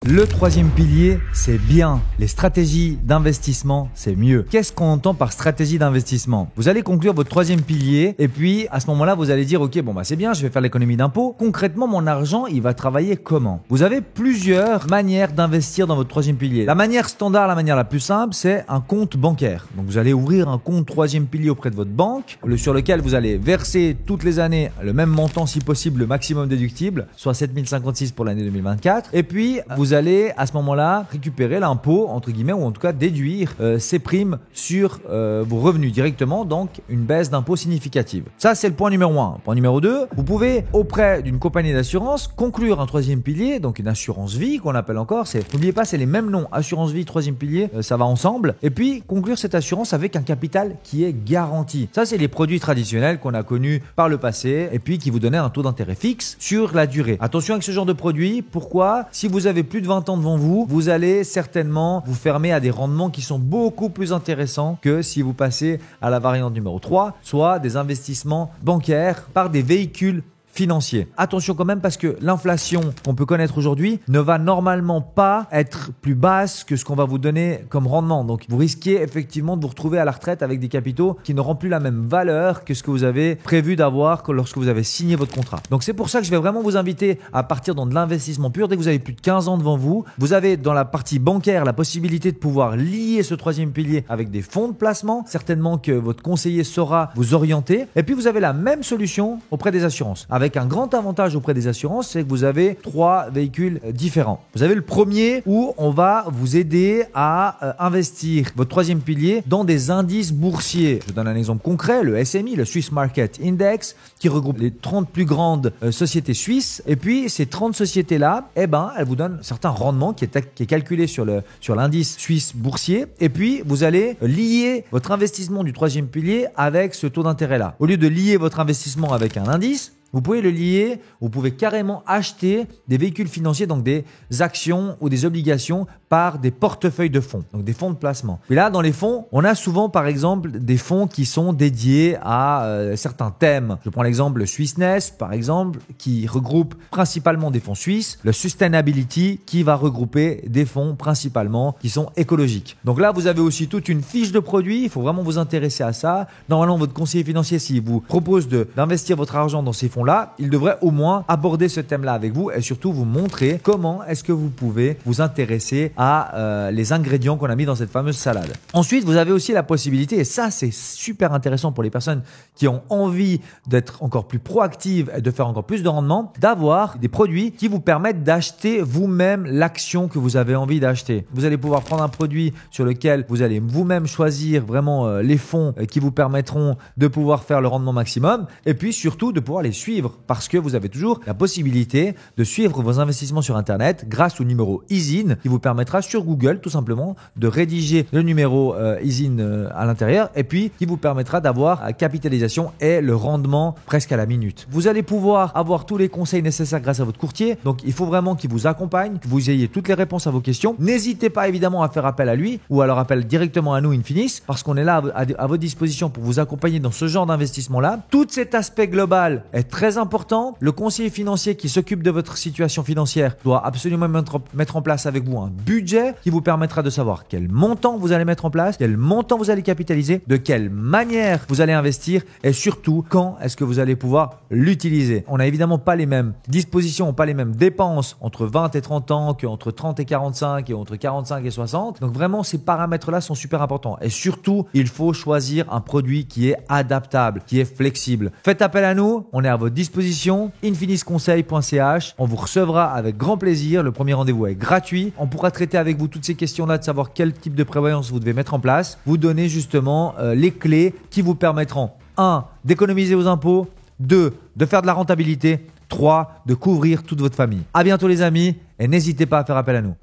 Le troisième pilier, c'est bien. Les stratégies d'investissement, c'est mieux. Qu'est-ce qu'on entend par stratégie d'investissement? Vous allez conclure votre troisième pilier et puis à ce moment-là, vous allez dire « Ok, c'est bien, je vais faire l'économie d'impôt. Concrètement, mon argent, il va travailler comment ?» Vous avez plusieurs manières d'investir dans votre troisième pilier. La manière standard, la manière la plus simple, c'est un compte bancaire. Donc vous allez ouvrir un compte troisième pilier auprès de votre banque sur lequel vous allez verser toutes les années le même montant si possible, le maximum déductible, soit 7056 pour l'année 2024. Et puis, vous allez à ce moment-là récupérer l'impôt, entre guillemets, ou en tout cas déduire ces primes sur vos revenus directement, donc une baisse d'impôt significative. Ça, c'est le point numéro 1. Point numéro 2, vous pouvez auprès d'une compagnie d'assurance conclure un troisième pilier, donc une assurance vie qu'on appelle encore. N'oubliez pas, c'est les mêmes noms, assurance vie, troisième pilier, ça va ensemble. Et puis conclure cette assurance avec un capital qui est garanti. Ça, c'est les produits traditionnels qu'on a connus par le passé et puis qui vous donnaient un taux d'intérêt fixe sur la durée. Attention avec ce genre de produit. Pourquoi? Si vous avez plus de 20 ans devant vous, vous allez certainement vous fermer à des rendements qui sont beaucoup plus intéressants que si vous passez à la variante numéro 3, soit des investissements bancaires par des véhicules financier. Attention quand même parce que l'inflation qu'on peut connaître aujourd'hui ne va normalement pas être plus basse que ce qu'on va vous donner comme rendement. Donc vous risquez effectivement de vous retrouver à la retraite avec des capitaux qui n'auront plus la même valeur que ce que vous avez prévu d'avoir lorsque vous avez signé votre contrat. Donc c'est pour ça que je vais vraiment vous inviter à partir dans de l'investissement pur. Dès que vous avez plus de 15 ans devant vous, vous avez dans la partie bancaire la possibilité de pouvoir lier ce troisième pilier avec des fonds de placement. Certainement que votre conseiller saura vous orienter. Et puis vous avez la même solution auprès des assurances. Avec un grand avantage auprès des assurances, c'est que vous avez 3 véhicules différents. Vous avez le premier où on va vous aider à investir votre troisième pilier dans des indices boursiers. Je donne un exemple concret, le SMI, le Swiss Market Index, qui regroupe les 30 plus grandes sociétés suisses. Et puis ces 30 sociétés-là, elles vous donnent certains rendements qui est calculé sur l'indice suisse boursier. Et puis vous allez lier votre investissement du troisième pilier avec ce taux d'intérêt-là. Au lieu de lier votre investissement avec un indice, vous pouvez le lier, vous pouvez carrément acheter des véhicules financiers, donc des actions ou des obligations par des portefeuilles de fonds, donc des fonds de placement. Et là, dans les fonds, on a souvent par exemple des fonds qui sont dédiés à certains thèmes. Je prends l'exemple le Swissness, par exemple, qui regroupe principalement des fonds suisses, le Sustainability qui va regrouper des fonds principalement qui sont écologiques. Donc là, vous avez aussi toute une fiche de produits, il faut vraiment vous intéresser à ça. Normalement, votre conseiller financier, s'il vous propose d'investir votre argent dans ces fonds-là, il devrait au moins aborder ce thème-là avec vous et surtout vous montrer comment est-ce que vous pouvez vous intéresser à les ingrédients qu'on a mis dans cette fameuse salade. Ensuite, vous avez aussi la possibilité, et ça c'est super intéressant pour les personnes qui ont envie d'être encore plus proactives et de faire encore plus de rendement, d'avoir des produits qui vous permettent d'acheter vous-même l'action que vous avez envie d'acheter. Vous allez pouvoir prendre un produit sur lequel vous allez vous-même choisir vraiment les fonds qui vous permettront de pouvoir faire le rendement maximum et puis surtout de pouvoir les suivre parce que vous avez toujours la possibilité de suivre vos investissements sur Internet grâce au numéro EasyIn qui vous permettra sur Google tout simplement de rédiger le numéro EasyIn à l'intérieur et puis qui vous permettra d'avoir la capitalisation et le rendement presque à la minute. Vous allez pouvoir avoir tous les conseils nécessaires grâce à votre courtier. Donc il faut vraiment qu'il vous accompagne, que vous ayez toutes les réponses à vos questions. N'hésitez pas évidemment à faire appel à lui ou alors appel directement à nous Infinis parce qu'on est là à votre disposition pour vous accompagner dans ce genre d'investissement-là. Tout cet aspect global est très important. Le conseiller financier qui s'occupe de votre situation financière doit absolument mettre en place avec vous un budget qui vous permettra de savoir quel montant vous allez mettre en place, quel montant vous allez capitaliser, de quelle manière vous allez investir et surtout quand est-ce que vous allez pouvoir l'utiliser. On n'a évidemment pas les mêmes dispositions, pas les mêmes dépenses entre 20 et 30 ans qu'entre 30 et 45 et entre 45 et 60. Donc vraiment ces paramètres-là sont super importants et surtout il faut choisir un produit qui est adaptable, qui est flexible. Faites appel à nous, on est à votre disposition, infinisconseil.ch. On vous recevra avec grand plaisir. Le premier rendez-vous est gratuit. On pourra traiter avec vous toutes ces questions-là de savoir quel type de prévoyance vous devez mettre en place. Vous donner justement les clés qui vous permettront 1. d'économiser vos impôts, 2. de faire de la rentabilité, 3. de couvrir toute votre famille. À bientôt les amis et n'hésitez pas à faire appel à nous.